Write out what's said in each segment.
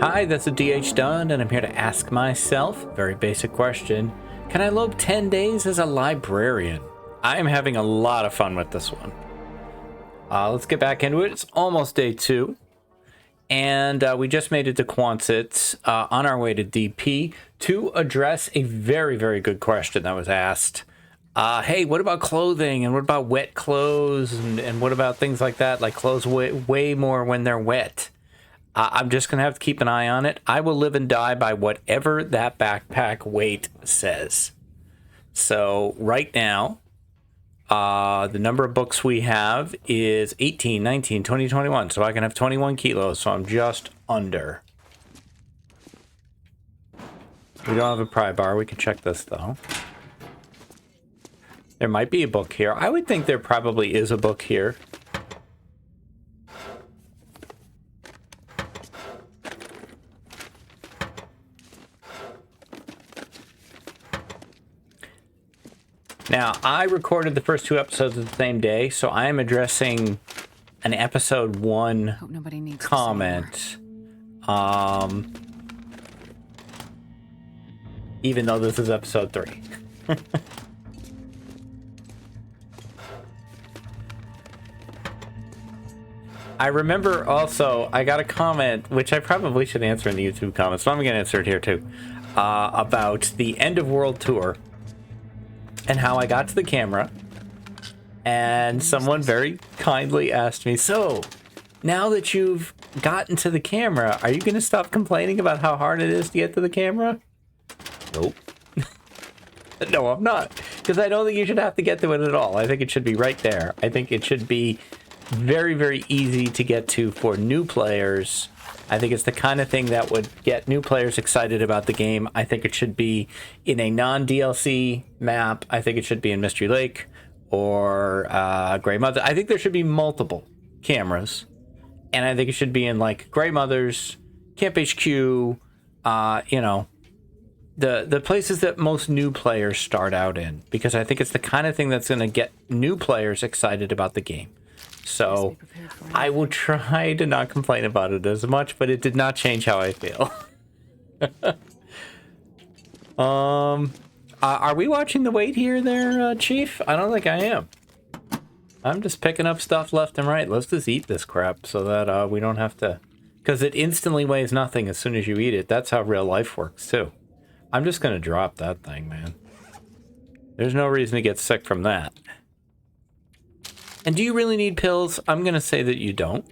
Hi, this is DH Dunn, and I'm here to ask myself a very basic question. Can I lope 10 days as a librarian? I am having a lot of fun with this one. Let's get back into it. It's almost day 2, and we just made it to Quonset on our way to DP to address a very, very good question that was asked. Hey, what about clothing, and what about wet clothes, and what about things like that, like clothes way more when they're wet? I'm just going to have to keep an eye on it. I will live and die by whatever that backpack weight says. So right now, the number of books we have is 18, 19, 20, 21. So I can have 21 kilos, so I'm just under. We don't have a pry bar. We can check this, though. There might be a book here. I would think there probably is a book here. Now, I recorded the first 2 episodes of the same day, so I am addressing an episode 1 comment. Even though this is episode 3. I remember also, I got a comment, which I probably should answer in the YouTube comments, so I'm going to answer it here too, about the End of World Tour. And how I got to the camera, and someone very kindly asked me, so, now that you've gotten to the camera, are you going to stop complaining about how hard it is to get to the camera? Nope. No, I'm not. Because I don't think you should have to get to it at all. I think it should be right there. I think it should be very, very easy to get to for new players. I think it's the kind of thing that would get new players excited about the game. I think it should be in a non-DLC map. I think it should be in Mystery Lake or Grey Mother. I think there should be multiple cameras. And I think it should be in, like, Grey Mothers, Camp HQ, you know, the places that most new players start out in. Because I think it's the kind of thing that's going to get new players excited about the game. So I will try to not complain about it as much, but it did not change how I feel. Are we watching the weight here there, Chief? I don't think I am. I'm just picking up stuff left and right. Let's just eat this crap so that we don't have to... Because it instantly weighs nothing as soon as you eat it. That's how real life works, too. I'm just going to drop that thing, man. There's no reason to get sick from that. And do you really need pills? I'm going to say that you don't.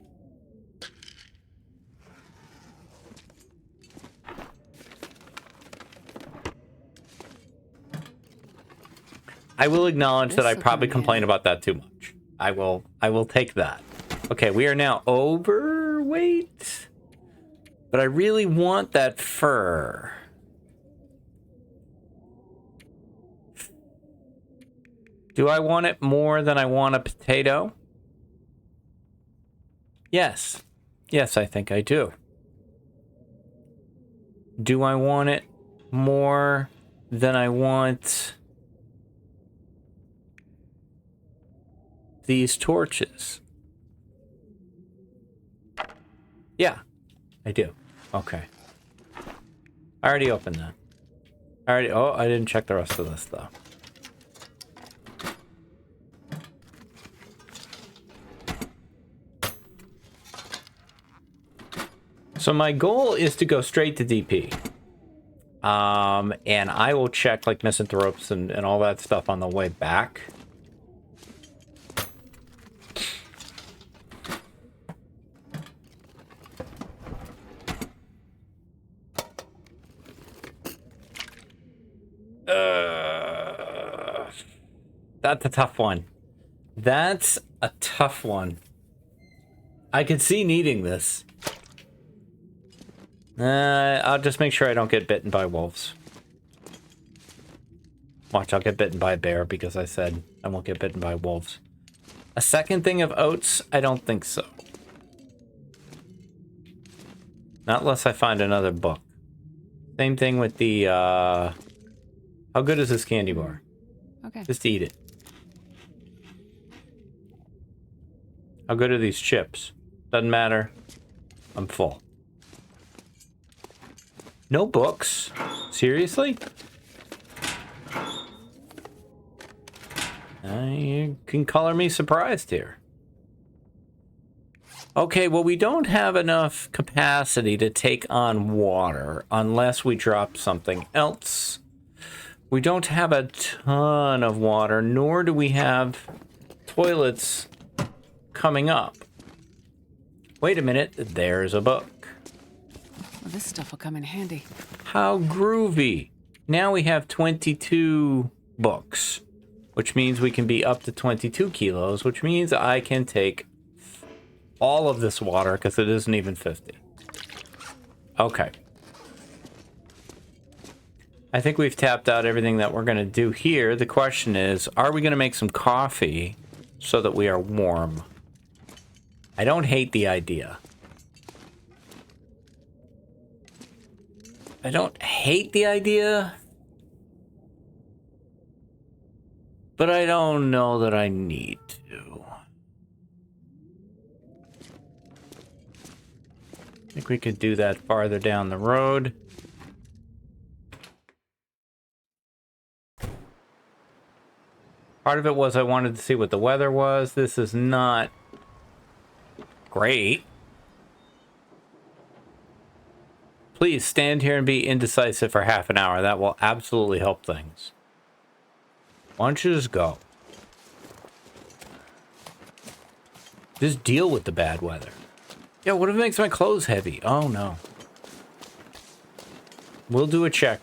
I will acknowledge that I probably complain about that too much. I will take that. Okay, we are now overweight. But I really want that fur. Do I want it more than I want a potato? Yes. Yes, I think I do. Do I want it more than I want these torches? Yeah, I do. Okay. I already opened that. Oh, I didn't check the rest of this, though. So my goal is to go straight to DP. And I will check, like, misanthropes and all that stuff on the way back. That's a tough one. That's a tough one. I could see needing this. I'll just make sure I don't get bitten by wolves. Watch, I'll get bitten by a bear because I said I won't get bitten by wolves. A second thing of oats? I don't think so. Not unless I find another book. Same thing with the, how good is this candy bar? Okay. Just eat it. How good are these chips? Doesn't matter. I'm full. No books? Seriously? You can color me surprised here. Okay, well, we don't have enough capacity to take on water unless we drop something else. We don't have a ton of water, nor do we have toilets coming up. Wait a minute, there's a book. Well, this stuff will come in handy. How groovy. Now we have 22 books, which means we can be up to 22 kilos, which means I can take all of this water because it isn't even 50. Okay. I think we've tapped out everything that we're going to do here. The question is, are we going to make some coffee so that we are warm? I don't hate the idea. I don't hate the idea, but I don't know that I need to. I think we could do that farther down the road. Part of it was I wanted to see what the weather was. This is not great. Please stand here and be indecisive for half an hour. That will absolutely help things. Why don't you just go? Just deal with the bad weather. Yeah, what if it makes my clothes heavy? Oh, no. We'll do a check.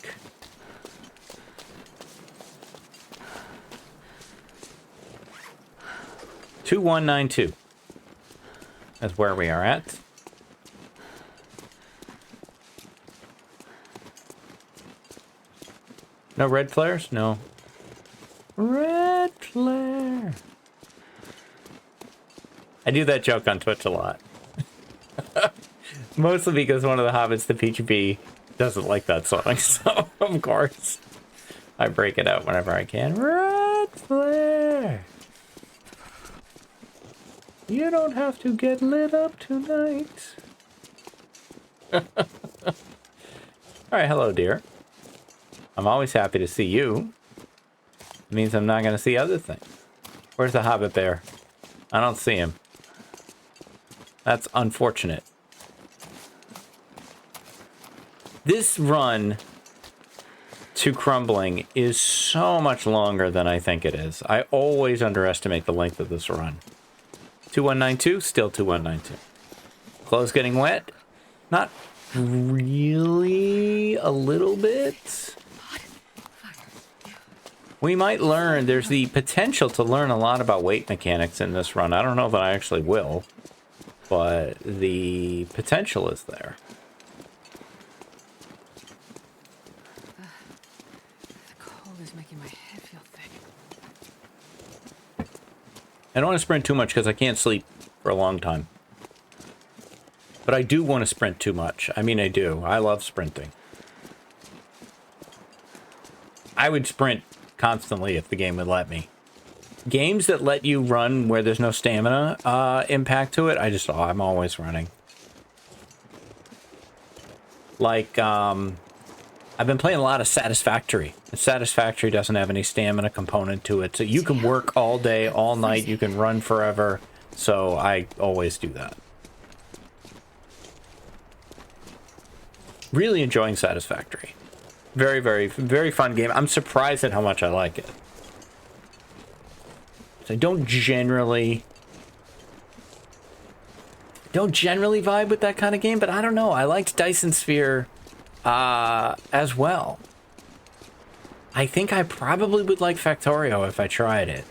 $2192. That's where we are at. No red flares? No. Red flare. I do that joke on Twitch a lot. Mostly because one of the hobbits, the PGP, doesn't like that song. So, of course, I break it out whenever I can. Red flare. You don't have to get lit up tonight. Alright, hello, dear. I'm always happy to see you. It means I'm not going to see other things. Where's the hobbit bear? I don't see him. That's unfortunate. This run to crumbling is so much longer than I think it is. I always underestimate the length of this run. 2192, still 2192. Clothes getting wet? Not really, a little bit. We might learn, there's the potential to learn a lot about weight mechanics in this run. I don't know that I actually will, but the potential is there. The cold is making my head feel thick. I don't want to sprint too much because I can't sleep for a long time. But I do want to sprint too much. I mean, I do. I love sprinting. I would sprint constantly if the game would let me. Games that let you run where there's no stamina impact to it, I'm always running. Like, I've been playing a lot of Satisfactory. And Satisfactory doesn't have any stamina component to it. So you can work all day, all night. You can run forever. So I always do that. Really enjoying Satisfactory. Very, very, very fun game. I'm surprised at how much I like it. So I don't generally vibe with that kind of game, but I don't know. I liked Dyson Sphere as well. I think I probably would like Factorio if I tried it.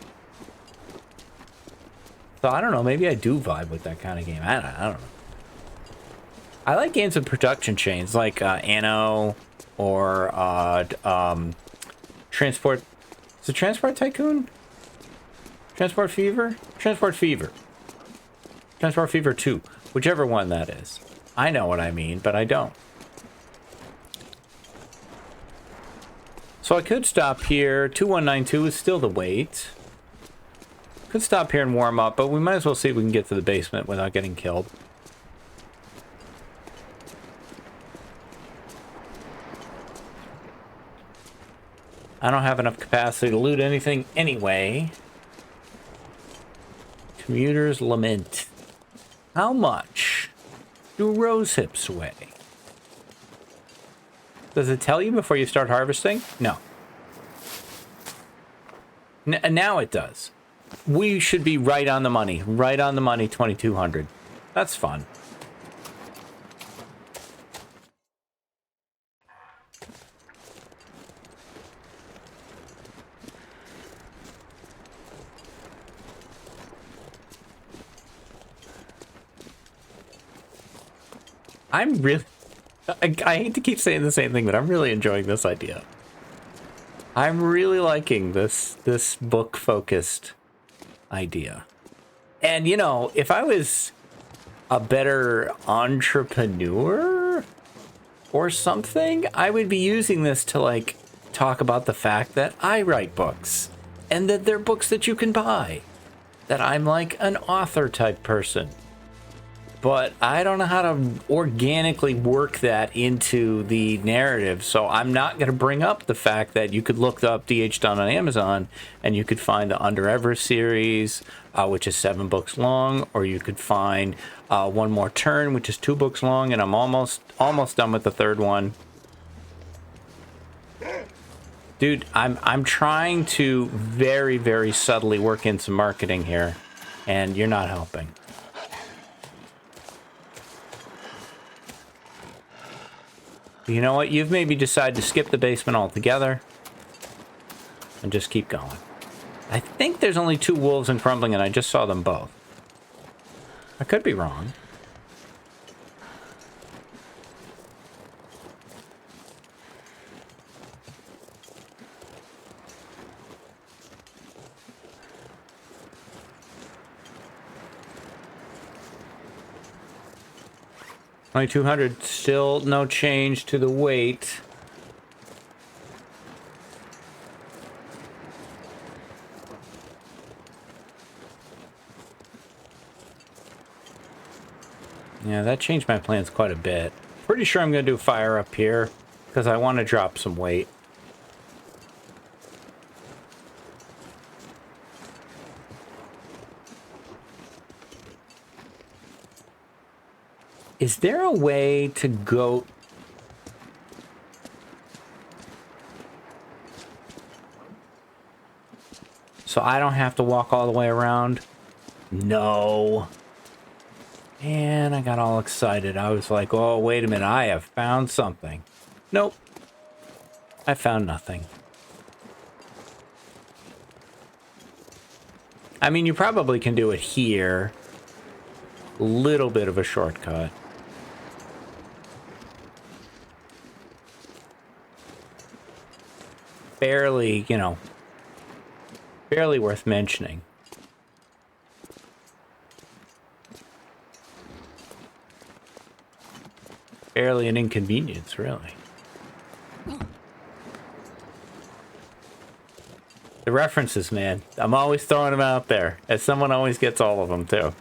So I don't know. Maybe I do vibe with that kind of game. I don't know. I like games with production chains like Anno or Transport. Is it Transport Tycoon? Transport Fever? Transport Fever. Transport Fever 2. Whichever one that is. I know what I mean, but I don't. So I could stop here. 2192 is still the wait. Could stop here and warm up, but we might as well see if we can get to the basement without getting killed. I don't have enough capacity to loot anything anyway. Commuter's Lament. How much do rose hips weigh? Does it tell you before you start harvesting? No. Now it does. We should be right on the money. Right on the money, 2,200. That's fun. I'm really... I hate to keep saying the same thing, but I'm really enjoying this idea. I'm really liking this book-focused idea. And, you know, if I was a better entrepreneur or something, I would be using this to, like, talk about the fact that I write books and that they're books that you can buy. That I'm, like, an author-type person. But I don't know how to organically work that into the narrative, so I'm not going to bring up the fact that you could look up D.H. Dunn on Amazon, and you could find the Under Ever series, which is 7 books long, or you could find One More Turn, which is 2 books long, and I'm almost done with the 3rd one. Dude, I'm trying to very, very subtly work in some marketing here, and you're not helping. You know what? You've maybe decided to skip the basement altogether and just keep going. I think there's only 2 wolves in Crumbling, and I just saw them both. I could be wrong. $2,200, still no change to the weight. Yeah, that changed my plans quite a bit. Pretty sure I'm going to do fire up here because I want to drop some weight. Is there a way to go... so I don't have to walk all the way around? No. And I got all excited. I was like, oh, wait a minute. I have found something. Nope. I found nothing. I mean, you probably can do it here. A little bit of a shortcut. Barely, you know, barely worth mentioning. Barely an inconvenience, really. The references, man. I'm always throwing them out there, as someone always gets all of them, too.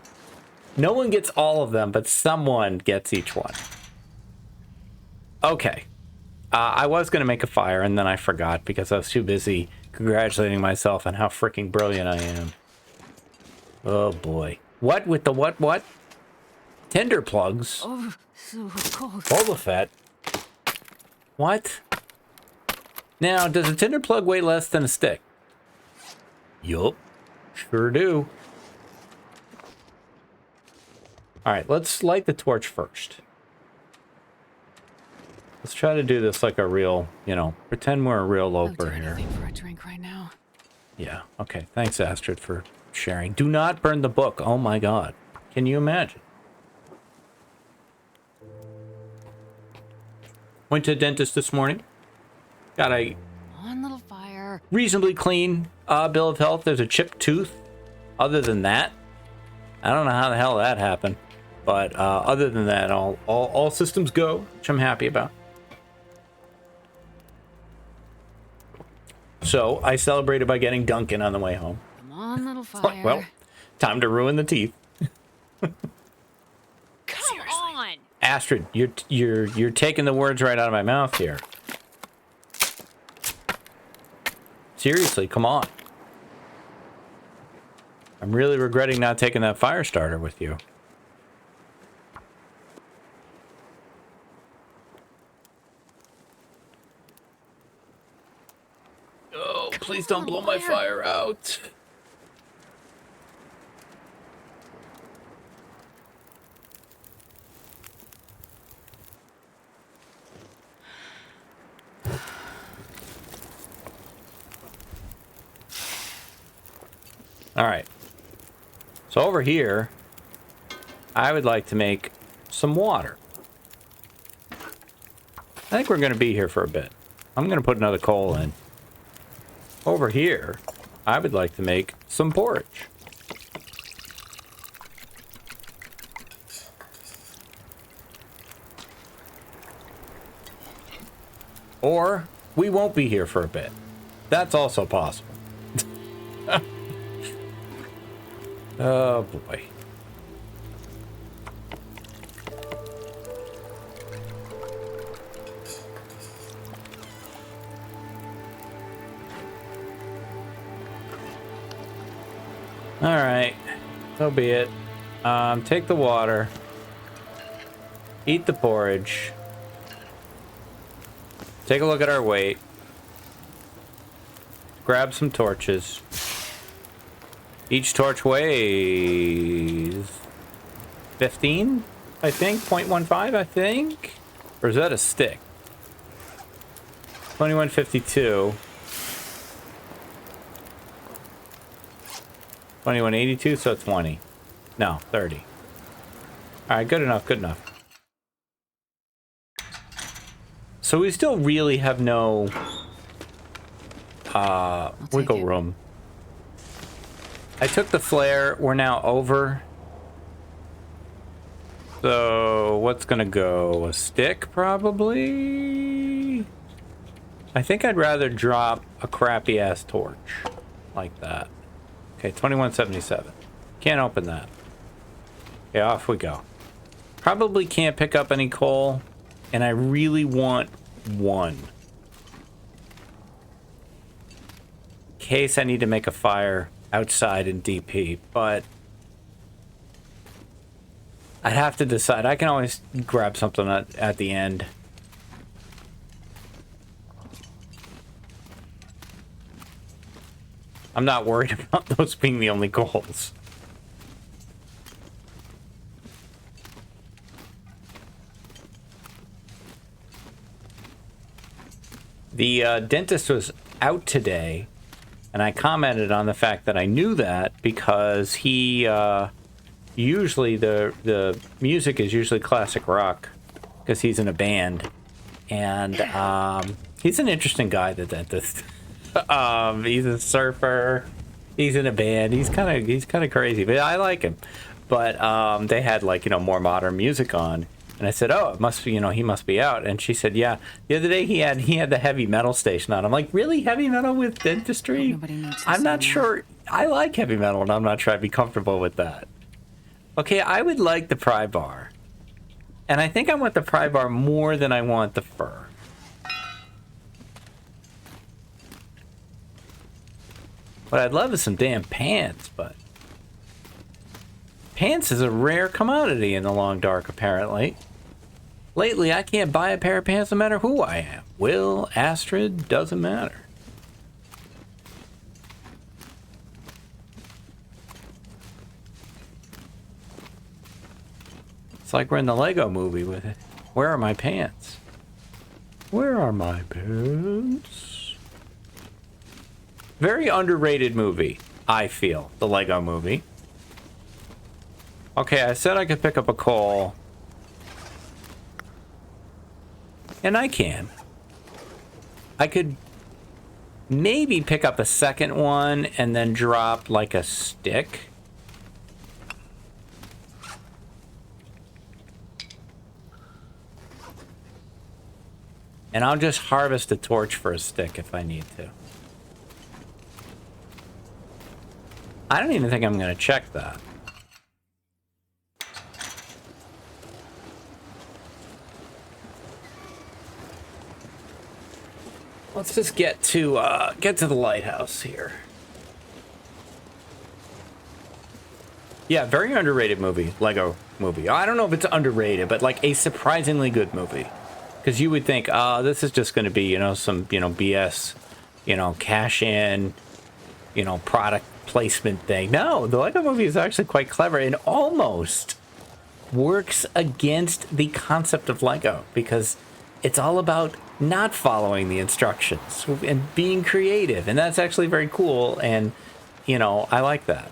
No one gets all of them, but someone gets each one. Okay. I was going to make a fire, and then I forgot because I was too busy congratulating myself on how freaking brilliant I am. Oh, boy. What with the what? Tinder plugs? Oh, so cold. Boba Fett? What? Now, does a tinder plug weigh less than a stick? Yup. Sure do. Alright, let's light the torch first. Let's try to do this like a real, you know, pretend we're a real loper here. For a drink right now. Yeah, okay. Thanks, Astrid, for sharing. Do not burn the book. Oh my god. Can you imagine? Went to the dentist this morning. Got a One little fire. reasonably clean bill of health. There's a chipped tooth. Other than that, I don't know how the hell that happened. But other than that, all systems go, which I'm happy about. So I celebrated by getting Duncan on the way home. Come on, little fire. Well, time to ruin the teeth. Come on. Astrid, you're taking the words right out of my mouth here. Seriously, come on. I'm really regretting not taking that fire starter with you. Oh, please don't blow my fire out. All right. So over here, I would like to make some water. I think we're going to be here for a bit. I'm going to put another coal in. Over here, I would like to make some porridge. Or we won't be here for a bit. That's also possible. Oh boy. All right, so be it. Take the water. Eat the porridge. Take a look at our weight. Grab some torches. Each torch weighs 15, I think, 0.15, I think? Or is that a stick? 2152. 2182, so 20. No, 30. Alright, good enough, good enough. So we still really have no wiggle room. I took the flare. We're now over. So what's gonna go? A stick, probably? I think I'd rather drop a crappy ass torch like that. Okay, 2177. Can't open that. Okay, off we go. Probably can't pick up any coal, and I really want one. In case I need to make a fire outside in DP, but I'd have to decide. I can always grab something at the end. I'm not worried about those being the only goals. The dentist was out today, and I commented on the fact that I knew that because he usually the music is usually classic rock because he's in a band, and he's an interesting guy, the dentist. He's a surfer. He's in a band. He's kind of crazy, but I like him. But they had, like, more modern music on, and I said, "Oh, it must be, he must be out." And she said, "Yeah, the other day he had the heavy metal station on." I'm like, "Really, heavy metal with dentistry?" I'm not sure. I like heavy metal, and I'm not sure I'd be comfortable with that. Okay, I would like the pry bar, and I think I want the pry bar more than I want the fur. What I'd love is some damn pants, but pants is a rare commodity in the long dark, apparently. Lately, I can't buy a pair of pants no matter who I am. Will, Astrid, doesn't matter. It's like we're in the Lego movie with it. Where are my pants? Where are my pants? Very underrated movie, I feel, the Lego movie. Okay, I said I could pick up a coal. And I can. I could maybe pick up a second one and then drop like a stick. And I'll just harvest a torch for a stick if I need to. I don't even think I'm going to check that. let's just get to the lighthouse here. Yeah, very underrated movie, Lego movie. I don't know if it's underrated, but like a surprisingly good movie. Because you would think, this is just going to be, some, BS, cash in, product placement thing. No, the Lego movie is actually quite clever and almost works against the concept of Lego because it's all about not following the instructions and being creative. And that's actually very cool. And, I like that.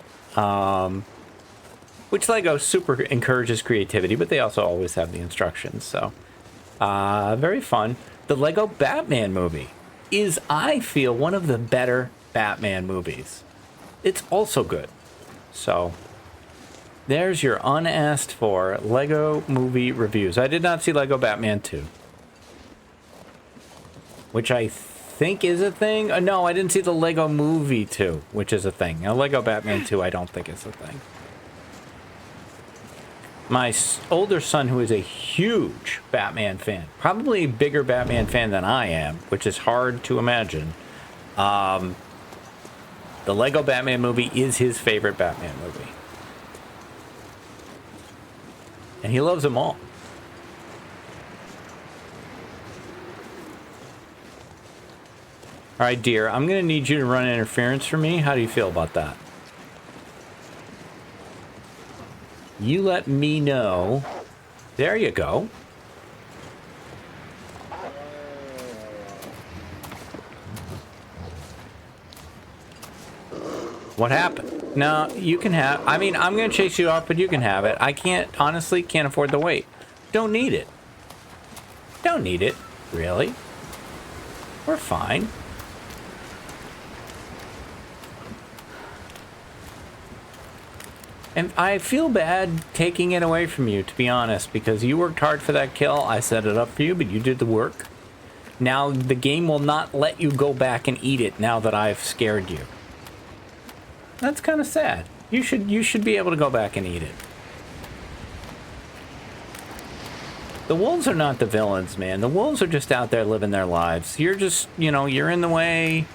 Which Lego super encourages creativity, but they also always have the instructions. So, very fun. The Lego Batman movie is, I feel, one of the better Batman movies. It's also good. So, there's your unasked for Lego movie reviews. I did not see Lego Batman 2. Which I think is a thing. No, I didn't see the Lego movie 2, which is a thing. Now, Lego Batman 2, I don't think is a thing. My older son, who is a huge Batman fan, probably a bigger Batman fan than I am, which is hard to imagine. The Lego Batman movie is his favorite Batman movie. And he loves them all. All right, dear, I'm going to need you to run interference for me. How do you feel about that? You let me know. There you go. What happened? No, you can have... I mean, I'm going to chase you off, but you can have it. I honestly can't afford the wait. Don't need it. Don't need it. Really? We're fine. And I feel bad taking it away from you, to be honest, because you worked hard for that kill. I set it up for you, but you did the work. Now the game will not let you go back and eat it now that I've scared you. That's kind of sad. You should be able to go back and eat it. The wolves are not the villains, man. The wolves are just out there living their lives. You're just, you're in the way.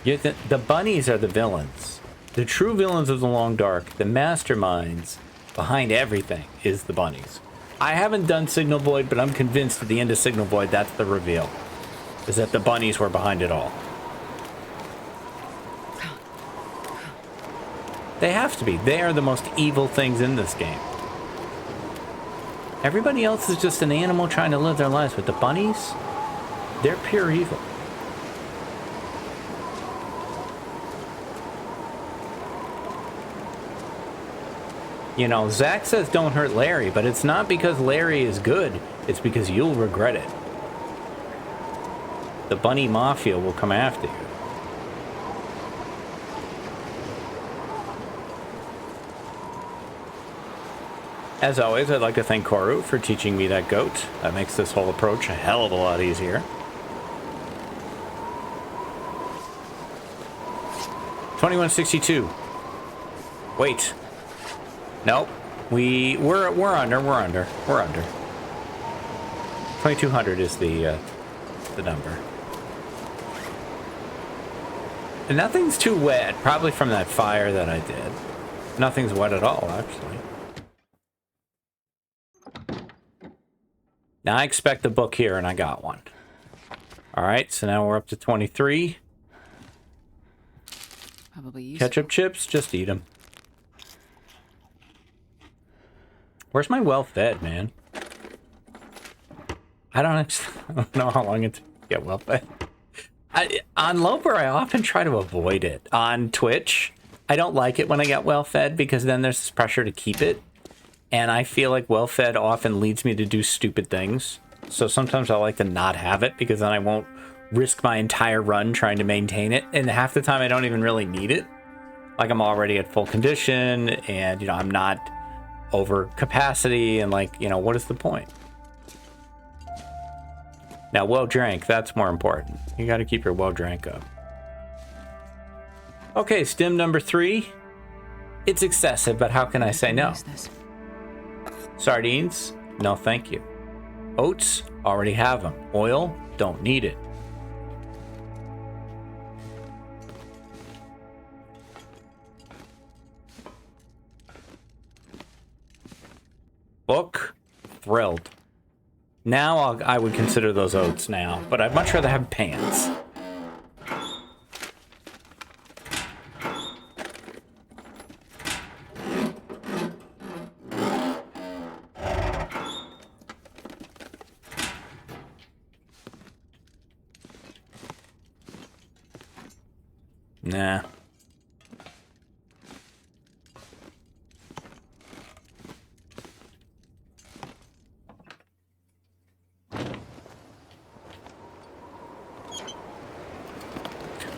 The bunnies are the villains. The true villains of the Long Dark, the masterminds behind everything, is the bunnies. I haven't done Signal Void, but I'm convinced at the end of Signal Void, that's the reveal. Is that the bunnies were behind it all. They have to be. They are the most evil things in this game. Everybody else is just an animal trying to live their lives, but the bunnies, they're pure evil. Zach says don't hurt Larry, but it's not because Larry is good. It's because you'll regret it. The bunny mafia will come after you. As always, I'd like to thank Koru for teaching me that goat. That makes this whole approach a hell of a lot easier. 2162. Wait. Nope. We're under. 2200 is the number. And nothing's too wet, probably from that fire that I did. Nothing's wet at all, actually. Now I expect a book here, and I got one. Alright, so now we're up to 23. Probably useful. Ketchup chips, just eat them. Where's my well-fed, man? I don't know how long it takes to get well-fed. On Loper, I often try to avoid it. On Twitch, I don't like it when I get well-fed because then there's this pressure to keep it. And I feel like well-fed often leads me to do stupid things. So sometimes I like to not have it because then I won't risk my entire run trying to maintain it. And half the time I don't even really need it. Like I'm already at full condition and, I'm not over capacity and what is the point? Now, well drank, that's more important. You got to keep your well drank up. Okay, stim number 3. It's excessive, but how can I say no? Sardines? No, thank you. Oats? Already have them. Oil? Don't need it. Book. Thrilled. Now I would consider those oats now, but I'd much rather have pants. Nah.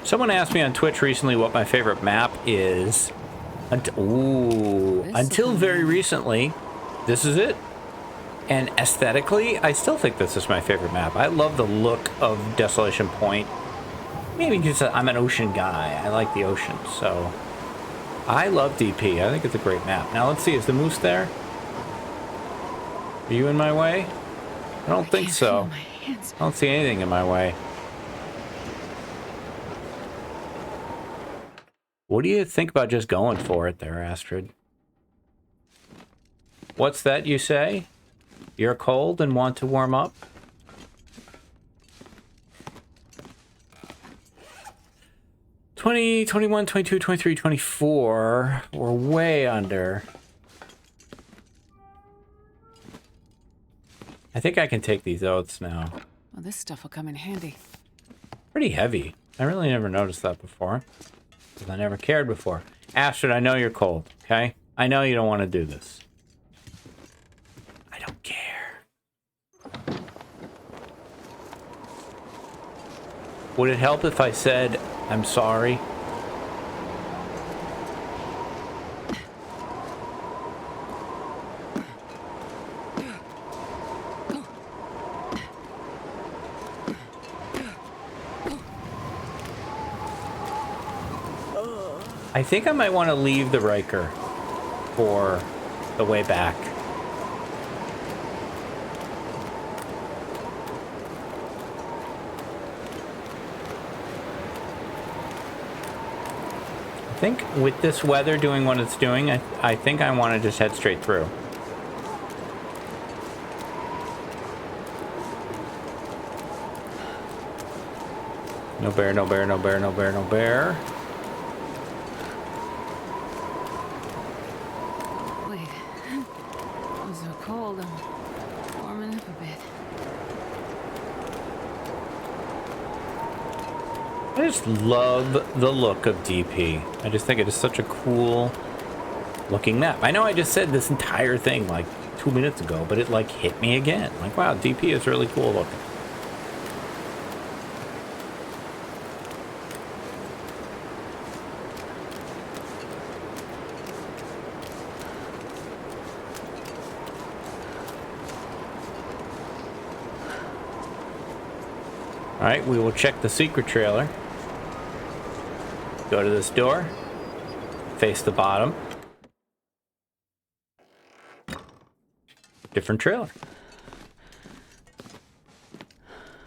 Someone asked me on Twitch recently what my favorite map is. Until very recently, this is it. And aesthetically, I still think this is my favorite map. I love the look of Desolation Point. Maybe because I'm an ocean guy. I like the ocean, so... I love DP. I think it's a great map. Now, let's see. Is the moose there? Are you in my way? I don't think so. I don't see anything in my way. What do you think about just going for it there, Astrid? What's that you say? You're cold and want to warm up? $20, $21, $22, $23, $24. We're way under. I think I can take these oats now. Well, this stuff will come in handy. Pretty heavy. I really never noticed that before. Because I never cared before. Astrid, I know you're cold, okay? I know you don't want to do this. I don't care. Would it help if I said, I'm sorry? I think I might want to leave the Riker for the way back. I think with this weather doing what it's doing, I think I want to just head straight through. No bear, no bear, no bear, no bear, no bear. I just love the look of DP. I just think it is such a cool looking map. I know I just said this entire thing like 2 minutes ago, but it like hit me again. Like, wow, DP is really cool looking. All right, we will check the secret trailer. Go to this door, face the bottom. Different trailer.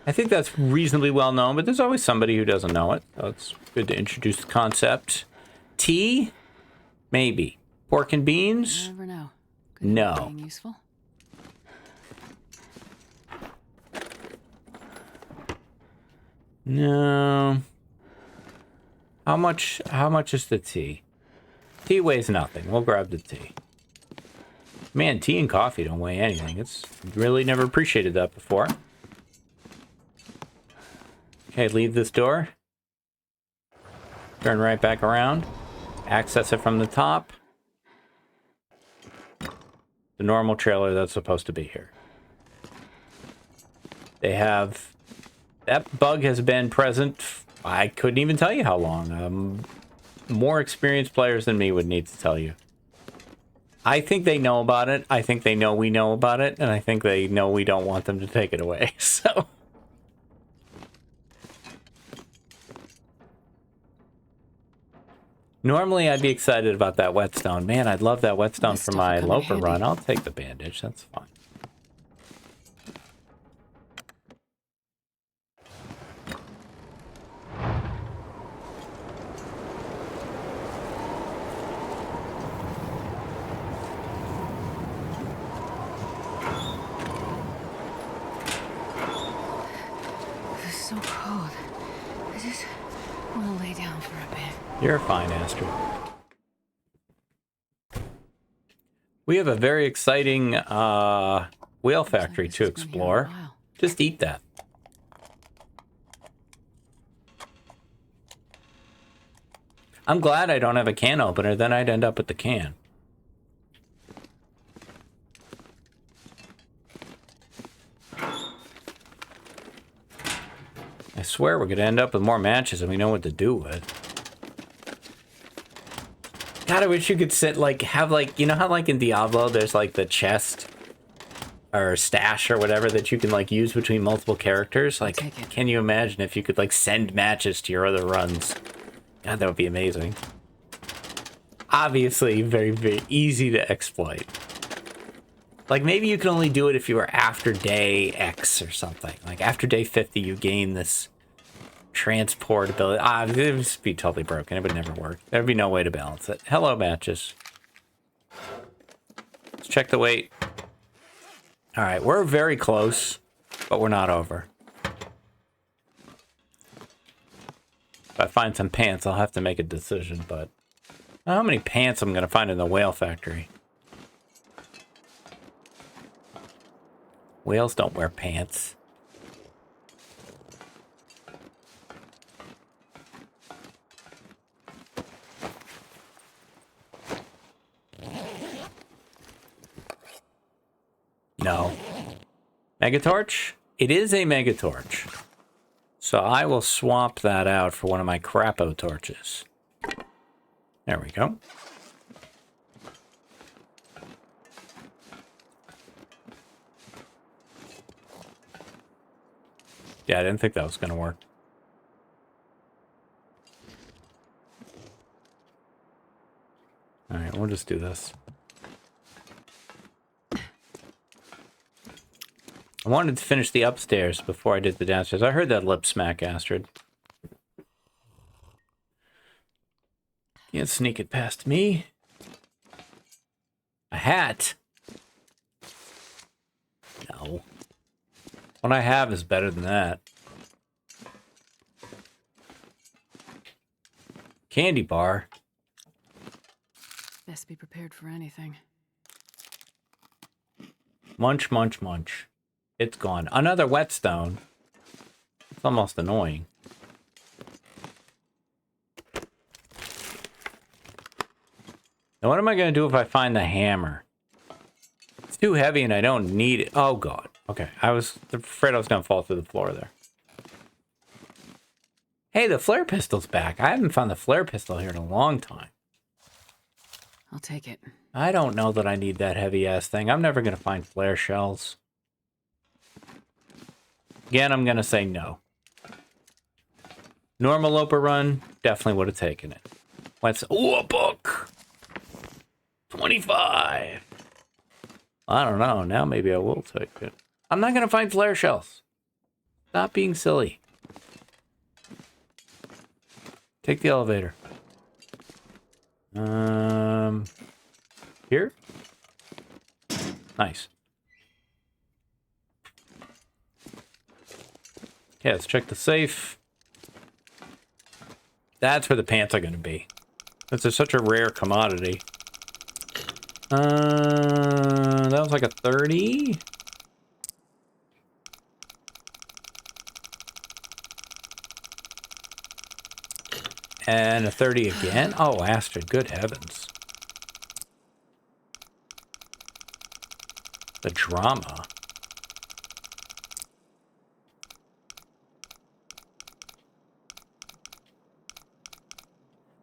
I think that's reasonably well known, but there's always somebody who doesn't know it. So it's good to introduce the concept. Tea? Maybe. Pork and beans? You never know. No. Useful. No. How much is the tea? Tea weighs nothing. We'll grab the tea. Man, tea and coffee don't weigh anything. It's really never appreciated that before. Okay, leave this door. Turn right back around. Access it from the top. The normal trailer that's supposed to be here. They have... That bug has been present, I couldn't even tell you how long. More experienced players than me would need to tell you. I think they know about it. I think they know we know about it. And I think they know we don't want them to take it away. So... Normally, I'd be excited about that whetstone. Man, I'd love that whetstone for my Loper run. I'll take the bandage. That's fine. You're fine, Astrid. We have a very exciting whale factory to explore. Just eat that. I'm glad I don't have a can opener, then I'd end up with the can. I swear we're gonna end up with more matches and we know what to do with. God, I wish you could sit, like, have, like, you know how, like, in Diablo, there's, like, the chest or stash or whatever that you can, like, use between multiple characters? Like, can you imagine if you could, like, send matches to your other runs? God, that would be amazing. Obviously, very, very easy to exploit. Like, maybe you can only do it if you were after day X or something. Like, after day 50, you gain this transport ability. It would just be totally broken. It would never work. There'd be no way to balance it. Hello, matches. Let's check the weight. All right, we're very close, but we're not over. If I find some pants, I'll have to make a decision, but I don't know how many pants I'm going to find in the whale factory. Whales don't wear pants. No. Megatorch? It is a Megatorch. So I will swap that out for one of my crapo torches. There we go. Yeah, I didn't think that was going to work. Alright, we'll just do this. I wanted to finish the upstairs before I did the downstairs. I heard that lip smack, Astrid. Can't sneak it past me. A hat? No. What I have is better than that. Candy bar. Best be prepared for anything. Munch, munch, munch. It's gone. Another whetstone. It's almost annoying. Now what am I going to do if I find the hammer? It's too heavy and I don't need it. Oh, God. Okay, I was afraid I was going to fall through the floor there. Hey, the flare pistol's back. I haven't found the flare pistol here in a long time. I'll take it. I don't know that I need that heavy-ass thing. I'm never going to find flare shells. Again, I'm going to say no. Normal Loper run, definitely would have taken it. Let's... Ooh, a book! 25! I don't know. Now maybe I will take it. I'm not going to find flare shells. Stop being silly. Take the elevator. Here? Nice. Okay, let's check the safe. That's where the pants are going to be. This is such a rare commodity. That was like a 30. And a 30 again? Oh, Astrid, good heavens. The drama.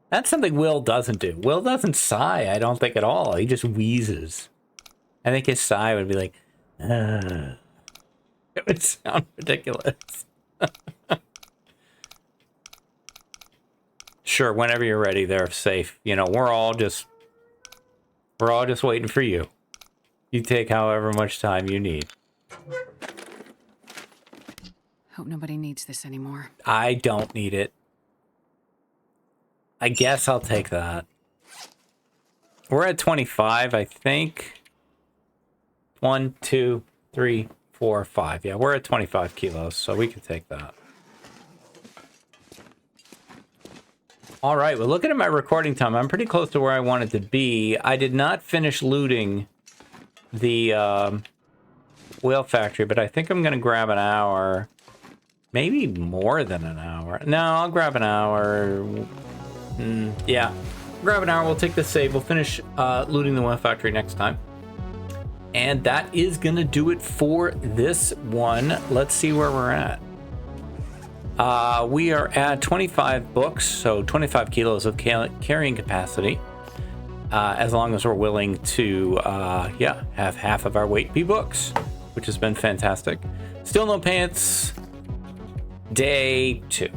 That's something Will doesn't do. Will doesn't sigh, I don't think, at all. He just wheezes. I think his sigh would be like, It would sound ridiculous. Sure, whenever you're ready, they're safe. You know, we're all just waiting for you. You take however much time you need. Hope nobody needs this anymore. I don't need it. I guess I'll take that. We're at 25, I think. 1, 2, 3, 4, 5. Yeah, we're at 25 kilos, so we can take that. All right, well, looking at my recording time, I'm pretty close to where I wanted to be. I did not finish looting the whale factory, but I think I'm going to grab an hour. Maybe more than an hour. No, I'll grab an hour. Yeah, grab an hour. We'll take the save. We'll finish looting the whale factory next time. And that is going to do it for this one. Let's see where we're at. We are at 25 books, so 25 kilos of carrying capacity. As long as we're willing to, have half of our weight be books, which has been fantastic. Still no pants. Day 2.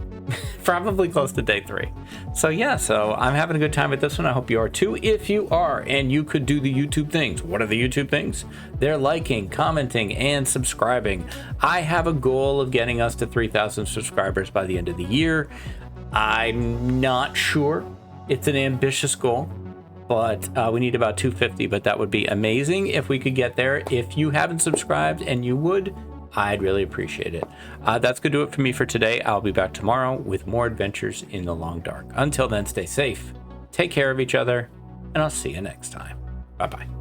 Probably close to day 3. So I'm having a good time with this one. I hope you are too. If you are, and you could do the YouTube things. What are the YouTube things? They're liking, commenting, and subscribing. I have a goal of getting us to 3,000 subscribers by the end of the year. I'm not sure. It's an ambitious goal, but we need about 250, but that would be amazing if we could get there. If you haven't subscribed and you would, I'd really appreciate it. That's going to do it for me for today. I'll be back tomorrow with more adventures in the long dark. Until then, stay safe, take care of each other, and I'll see you next time. Bye-bye.